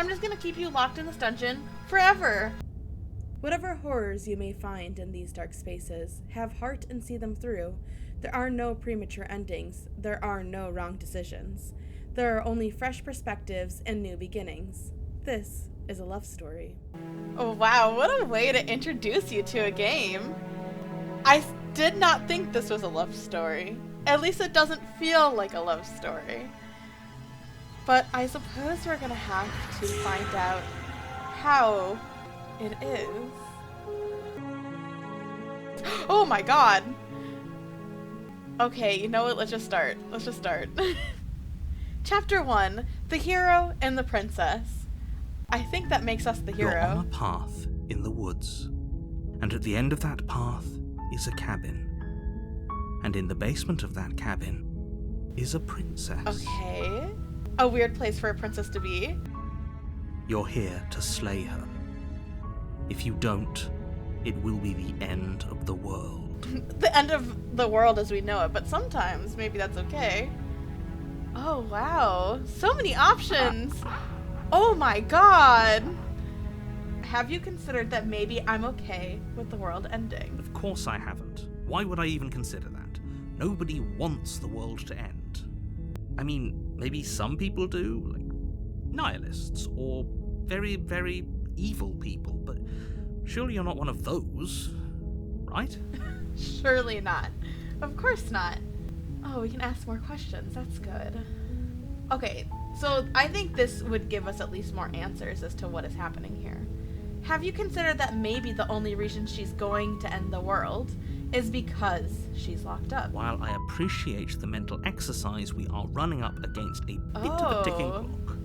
I'm just gonna keep you locked in this dungeon forever. Whatever horrors you may find in these dark spaces, have heart and see them through. There are no premature endings. There are no wrong decisions. There are only fresh perspectives and new beginnings. This is a love story. Oh wow, what a way to introduce you to a game. I did not think this was a love story. At least it doesn't feel like a love story. But I suppose we're gonna have to find out how it is. Oh my god! Okay, you know what? Let's just start. Chapter 1, The Hero and the Princess. I think that makes us the hero. You're on a path in the woods, and at the end of that path is a cabin. And in the basement of that cabin is a princess. Okay. A weird place for a princess to be. You're here to slay her. If you don't, it will be the end of the world. The end of the world as we know it, but sometimes maybe that's okay. Oh wow, so many options. Oh my god. Have you considered that maybe I'm okay with the world ending? Of course I haven't. Why would I even consider that? Nobody wants the world to end. I mean, maybe some people do, like nihilists or very, very evil people, but surely you're not one of those, right? Surely not. Of course not. Oh, we can ask more questions. That's good. Okay, so I think this would give us at least more answers as to what is happening here. Have you considered that maybe the only reason she's going to end the world is because she's locked up? While I appreciate the mental exercise, we are running up against a bit of a ticking clock.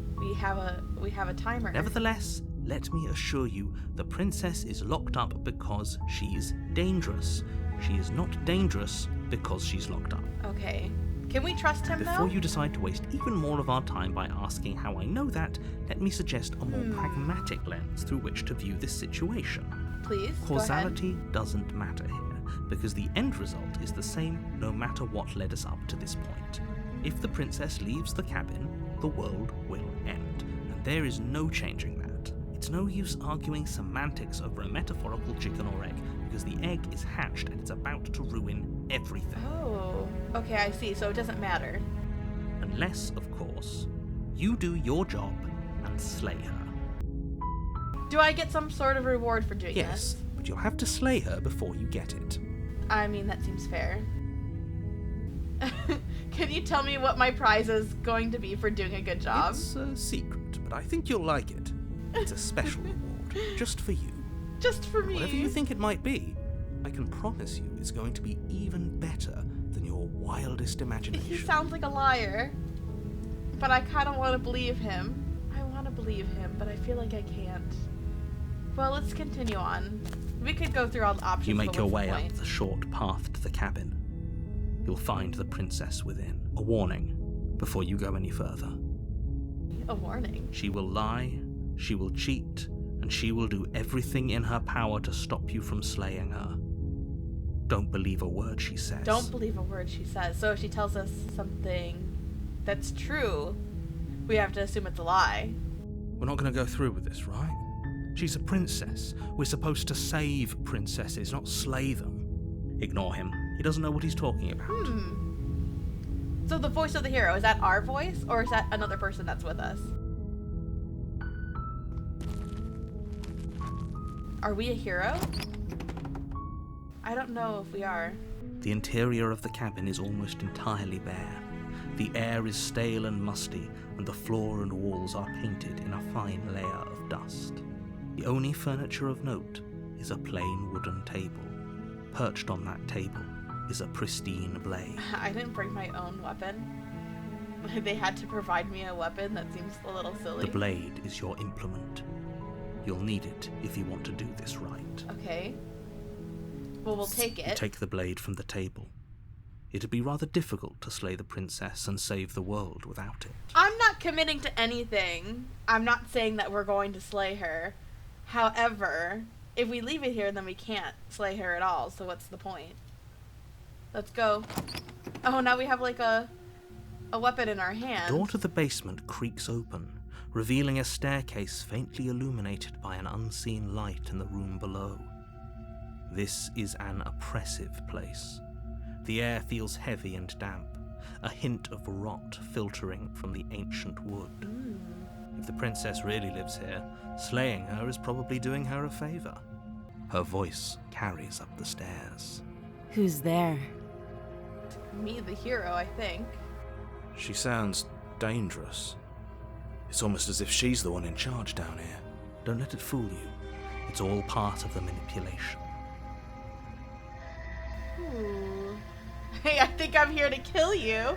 We have a timer. Nevertheless, let me assure you, the princess is locked up because she's dangerous. She is not dangerous because she's locked up. Okay. Can we trust him Before you decide to waste even more of our time by asking how I know that, let me suggest a more pragmatic lens through which to view this situation. Please, Causality doesn't matter here, because the end result is the same no matter what led us up to this point. If the princess leaves the cabin, the world will end, and there is no changing that. It's no use arguing semantics over a metaphorical chicken or egg, because the egg is hatched and it's about to ruin everything. Oh, okay, I see, so it doesn't matter. Unless, of course, you do your job and slay her. Do I get some sort of reward for doing this? Yes, but you'll have to slay her before you get it. I mean, that seems fair. Can you tell me what my prize is going to be for doing a good job? It's a secret, but I think you'll like it. It's a special reward, just for you. Just for me? Whatever you think it might be, I can promise you it's going to be even better than your wildest imagination. He sounds like a liar, but I kind of want to believe him. I want to believe him, but I feel like I can't. Well, let's continue on. We could go through all the options. You make your way up the short path to the cabin. You'll find the princess within. A warning before you go any further. A warning? She will lie, she will cheat, and she will do everything in her power to stop you from slaying her. Don't believe a word she says. Don't believe a word she says. So if she tells us something that's true, we have to assume it's a lie. We're not going to go through with this, right? She's a princess. We're supposed to save princesses, not slay them. Ignore him. He doesn't know what he's talking about. So the voice of the hero, is that our voice, or is that another person that's with us? Are we a hero? I don't know if we are. The interior of the cabin is almost entirely bare. The air is stale and musty, and the floor and walls are painted in a fine layer of dust. The only furniture of note is a plain wooden table. Perched on that table is a pristine blade. I didn't bring my own weapon. They had to provide me a weapon. That seems a little silly. The blade is your implement. You'll need it if you want to do this right. Okay. Well, we'll take it. You take the blade from the table. It'd be rather difficult to slay the princess and save the world without it. I'm not committing to anything. I'm not saying that we're going to slay her. However, if we leave it here, then we can't slay her at all, so what's the point? Let's go. Oh, now we have like a weapon in our hand. The door to the basement creaks open. revealing a staircase faintly illuminated by an unseen light in the room below. This is an oppressive place. The air feels heavy and damp, a hint of rot filtering from the ancient wood. If the princess really lives here, slaying her is probably doing her a favor. Her voice carries up the stairs. Who's there? Me, the hero, I think. She sounds dangerous. It's almost as if she's the one in charge down here. Don't let it fool you. It's all part of the manipulation. Ooh. Hey, I think I'm here to kill you.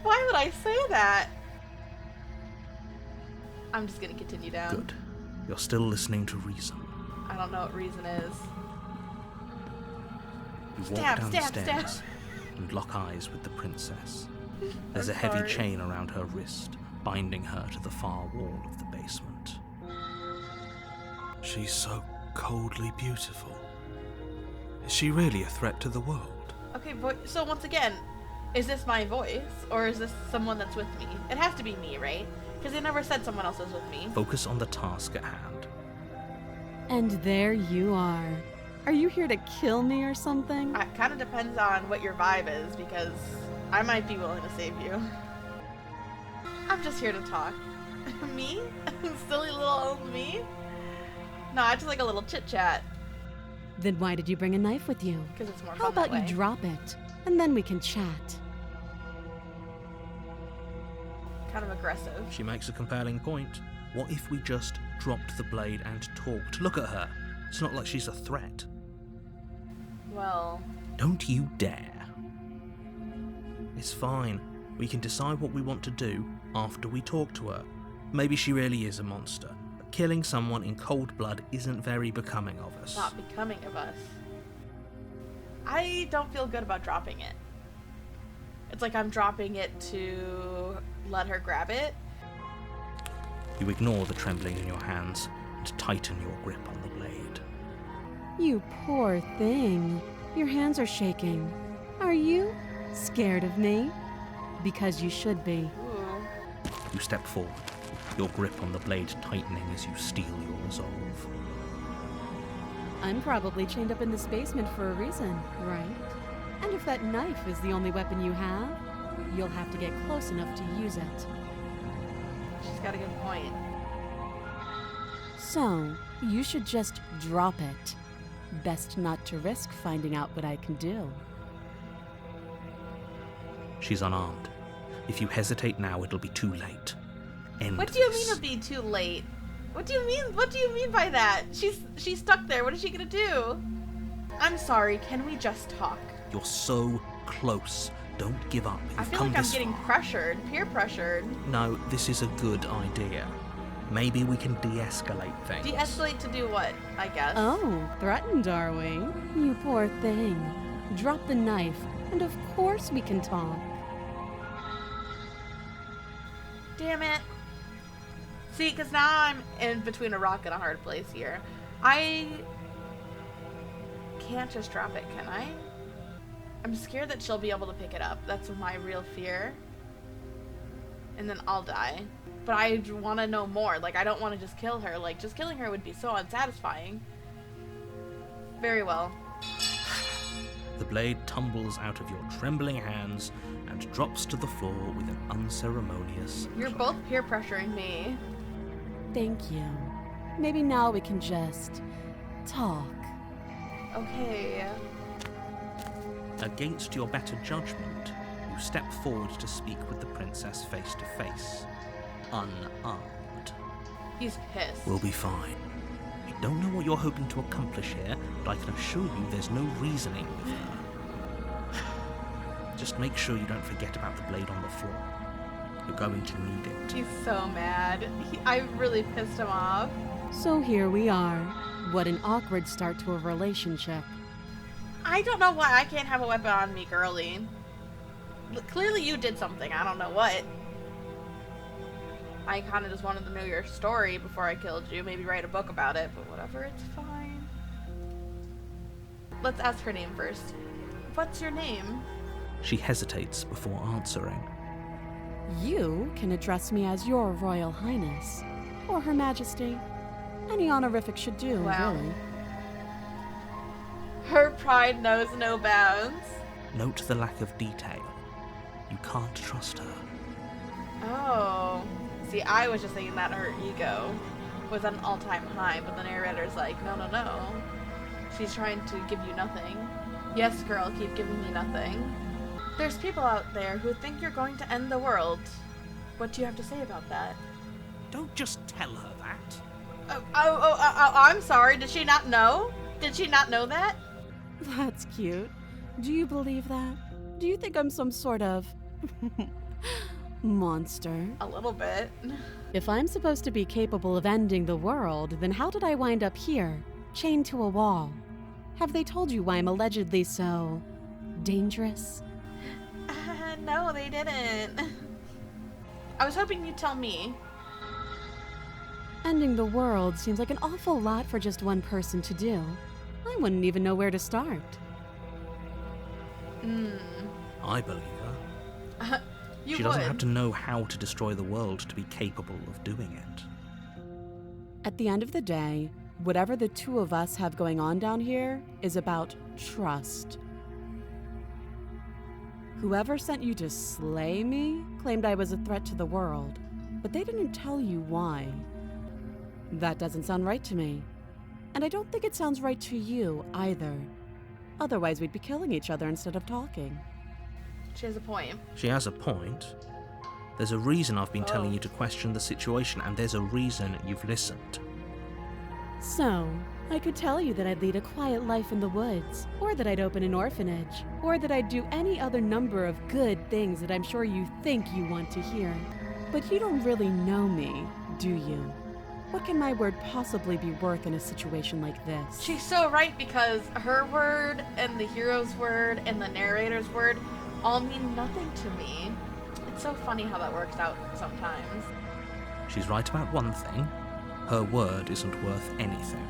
Why would I say that? I'm just gonna continue down. Good. You're still listening to reason. I don't know what reason is. You Stab, walk down stab, the stab. stairs and lock eyes with the princess. There's I'm a heavy sorry. chain around her wrist, binding her to the far wall of the basement. She's so coldly beautiful. Is she really a threat to the world? Okay, so once again, is this my voice, or is this someone that's with me? It has to be me, right? Because they never said someone else was with me. Focus on the task at hand. And there you are. Are you here to kill me or something? It kind of depends on what your vibe is, because I might be willing to save you. I'm just here to talk. Me? Silly little old me? No, I just like a little chit-chat, Then why did you bring a knife with you? because it's more How fun that about you way. drop it, and then we can chat? Kind of aggressive. She makes a compelling point. What if we just dropped the blade and talked? Look at her. It's not like she's a threat. Well, Don't you dare. It's fine. We can decide what we want to do after we talk to her. Maybe she really is a monster, but killing someone in cold blood isn't very becoming of us. not becoming of us. I don't feel good about dropping it. It's like I'm dropping it to let her grab it. You ignore the trembling in your hands and tighten your grip on the blade. You poor thing. Your hands are shaking. Are you scared of me? Because you should be. Ooh. You step forward, your grip on the blade tightening as you steel your resolve. I'm probably chained up in this basement for a reason, right? And if that knife is the only weapon you have, you'll have to get close enough to use it. She's got a good point. So, you should just drop it. Best not to risk finding out what I can do. She's unarmed. If you hesitate now, it'll be too late. End What do you this. mean it'll be too late? What do you mean? What do you mean by that? She's stuck there. What is she gonna do? I'm sorry. Can we just talk? You're so close. Don't give up. You've I feel come like I'm this getting far. pressured, peer pressured. No, this is a good idea. Maybe we can de-escalate things. De-escalate to do what? I guess. Oh, threatened, are we? You poor thing. Drop the knife, and of course we can talk. Damn it. See, because now I'm in between a rock and a hard place here. I can't just drop it, can I? I'm scared that she'll be able to pick it up. That's my real fear. And then I'll die. But I want to know more. Like, I don't want to just kill her. Like, just killing her would be so unsatisfying. Very well. The blade tumbles out of your trembling hands and drops to the floor with an unceremonious You're click. both peer pressuring me. Thank you. Maybe now we can just talk. Okay. Against your better judgment, you step forward to speak with the princess face to face, unarmed. He's pissed. We'll be fine. I don't know what you're hoping to accomplish here, but I can assure you there's no reasoning with her. Just make sure you don't forget about the blade on the floor. You're going to need it. He's so mad. I really pissed him off. So here we are. What an awkward start to a relationship. I don't know why I can't have a weapon on me, girlie. Clearly you did something. I don't know what. I kind of just wanted to know your story before I killed you. Maybe write a book about it, but whatever. It's fine. Let's ask her name first. What's your name? She hesitates before answering. You can address me as Your Royal Highness. or Her Majesty. Any honorific should do, Wow. really. Her pride knows no bounds. Note the lack of detail. You can't trust her. Oh. See, I was just thinking that her ego was at an all-time high, but the narrator's like, no, no, no. She's trying to give you nothing. Yes, girl, keep giving me nothing. There's people out there who think you're going to end the world. What do you have to say about that? Don't just tell her that. I'm sorry. Did she not know? Did she not know that? That's cute. Do you believe that? Do you think I'm some sort of monster? A little bit. If I'm supposed to be capable of ending the world, then how did I wind up here, chained to a wall? Have they told you why I'm allegedly so dangerous? No, they didn't. I was hoping you'd tell me. Ending the world seems like an awful lot for just one person to do. I wouldn't even know where to start. I believe her. You She would. doesn't have to know how to destroy the world to be capable of doing it. At the end of the day, whatever the two of us have going on down here is about trust. Whoever sent you to slay me claimed I was a threat to the world, but they didn't tell you why. That doesn't sound right to me. And I don't think it sounds right to you either. Otherwise, we'd be killing each other instead of talking. She has a point. She has a point. There's a reason I've been telling Oh. you to question the situation, and there's a reason you've listened. So, I could tell you that I'd lead a quiet life in the woods, or that I'd open an orphanage, or that I'd do any other number of good things that I'm sure you think you want to hear. But you don't really know me, do you? What can my word possibly be worth in a situation like this? She's so right, because her word and the hero's word and the narrator's word all mean nothing to me. It's so funny how that works out sometimes. She's right about one thing. Her word isn't worth anything.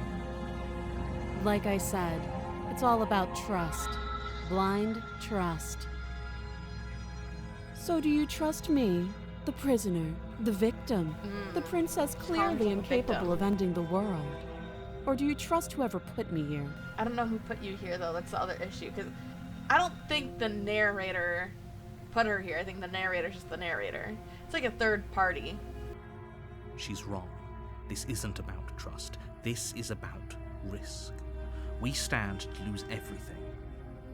Like I said, it's all about trust. Blind trust. So do you trust me, the prisoner, the victim, the princess clearly Harmful incapable victim. of ending the world? Or do you trust whoever put me here? I don't know who put you here, though. That's the other issue, because I don't think the narrator put her here. I think the narrator's just the narrator. It's like a third party. She's wrong. This isn't about trust. This is about risk. We stand to lose everything,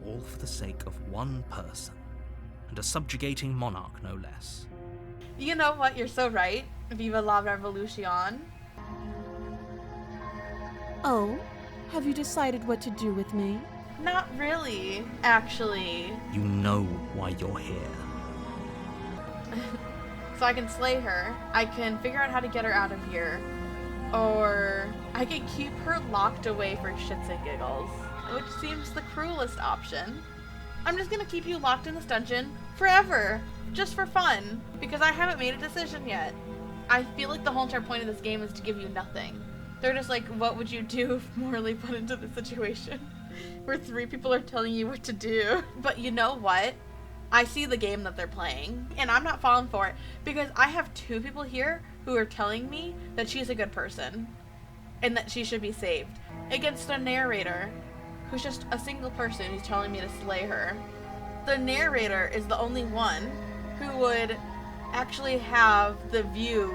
all for the sake of one person, and a subjugating monarch, no less. You know what? You're so right. Viva la revolution. Oh, have you decided what to do with me? Not really, actually. You know why you're here. So I can slay her. I can figure out how to get her out of here. Or I can keep her locked away for shits and giggles, which seems the cruelest option. I'm just gonna keep you locked in this dungeon forever, just for fun, because I haven't made a decision yet. I feel like the whole entire point of this game is to give you nothing. They're just like, what would you do if morally put into this situation where 3 people are telling you what to do? But you know what? I see the game that they're playing, and I'm not falling for it, because I have 2 people here who are telling me that she's a good person and that she should be saved, against a narrator who's just a single person who's telling me to slay her. The narrator is the only one who would actually have the view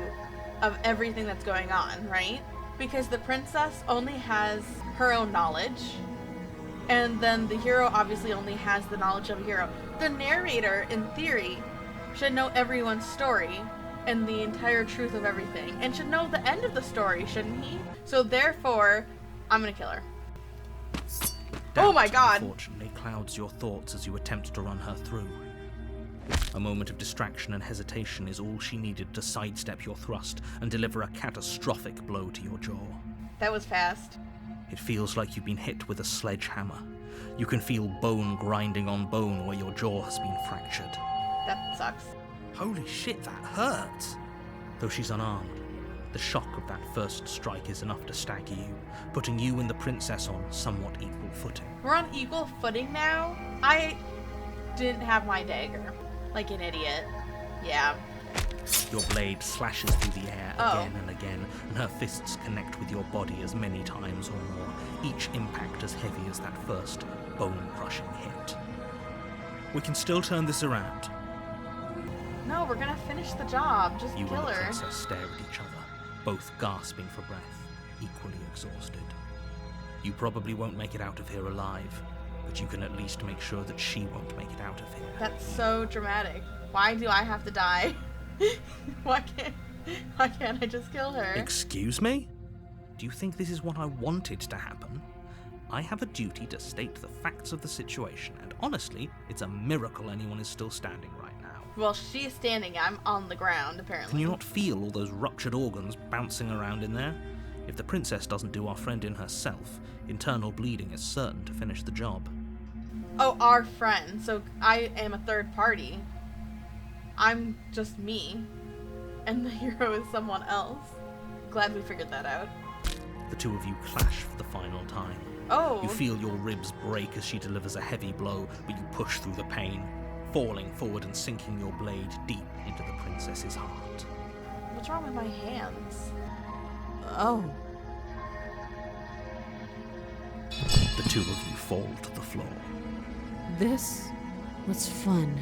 of everything that's going on, right? Because the princess only has her own knowledge, and then the hero obviously only has the knowledge of a hero. The narrator, in theory, should know everyone's story and the entire truth of everything, and should know the end of the story, shouldn't he? So therefore, I'm gonna kill her. Oh my God. Unfortunately, clouds your thoughts as you attempt to run her through. A moment of distraction and hesitation is all she needed to sidestep your thrust and deliver a catastrophic blow to your jaw. That was fast. It feels like you've been hit with a sledgehammer. You can feel bone grinding on bone where your jaw has been fractured. That sucks. Holy shit, that hurts! Though she's unarmed, the shock of that first strike is enough to stagger you, putting you and the princess on somewhat equal footing. We're on equal footing now? I didn't have my dagger. Like an idiot. Yeah. Your blade slashes through the air Oh. again and again, and her fists connect with your body as many times or more, each impact as heavy as that first bone-crushing hit. We can still turn this around. No, we're gonna finish the job. Just You kill and the her. princess stare at each other, both gasping for breath, equally exhausted. You probably won't make it out of here alive, but you can at least make sure that she won't make it out of here. That's so dramatic. Why do I have to die? Why can't I just kill her? Excuse me? Do you think this is what I wanted to happen? I have a duty to state the facts of the situation, and honestly, it's a miracle anyone is still standing right now. Well, she's standing. I'm on the ground, apparently. Can you not feel all those ruptured organs bouncing around in there? If the princess doesn't do our friend in herself, internal bleeding is certain to finish the job. Oh, our friend. So I am a third party. I'm just me. And the hero is someone else. Glad we figured that out. The two of you clash for the final time. Oh. You feel your ribs break as she delivers a heavy blow, but you push through the pain, falling forward and sinking your blade deep into the princess's heart. What's wrong with my hands? Oh. The two of you fall to the floor. This was fun.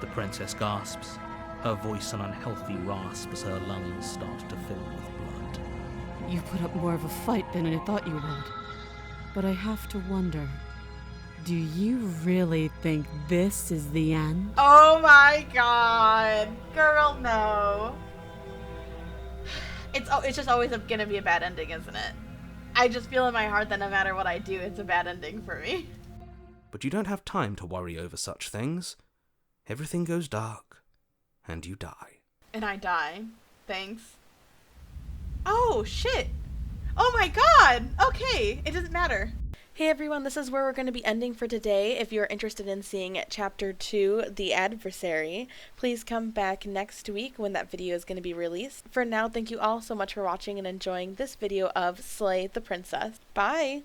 The princess gasps, her voice an unhealthy rasp as her lungs start to fill with blood. You put up more of a fight than I thought you would. But I have to wonder, do you really think this is the end? Oh my god. Girl, no. It's just always gonna be a bad ending, isn't it? I just feel in my heart that no matter what I do, it's a bad ending for me. But you don't have time to worry over such things. Everything goes dark, and you die. And I die. Thanks. Oh, shit. Oh my god. Okay, it doesn't matter. Hey everyone, this is where we're going to be ending for today. If you're interested in seeing Chapter 2, The Adversary, please come back next week when that video is going to be released. For now, thank you all so much for watching and enjoying this video of Slay the Princess. Bye!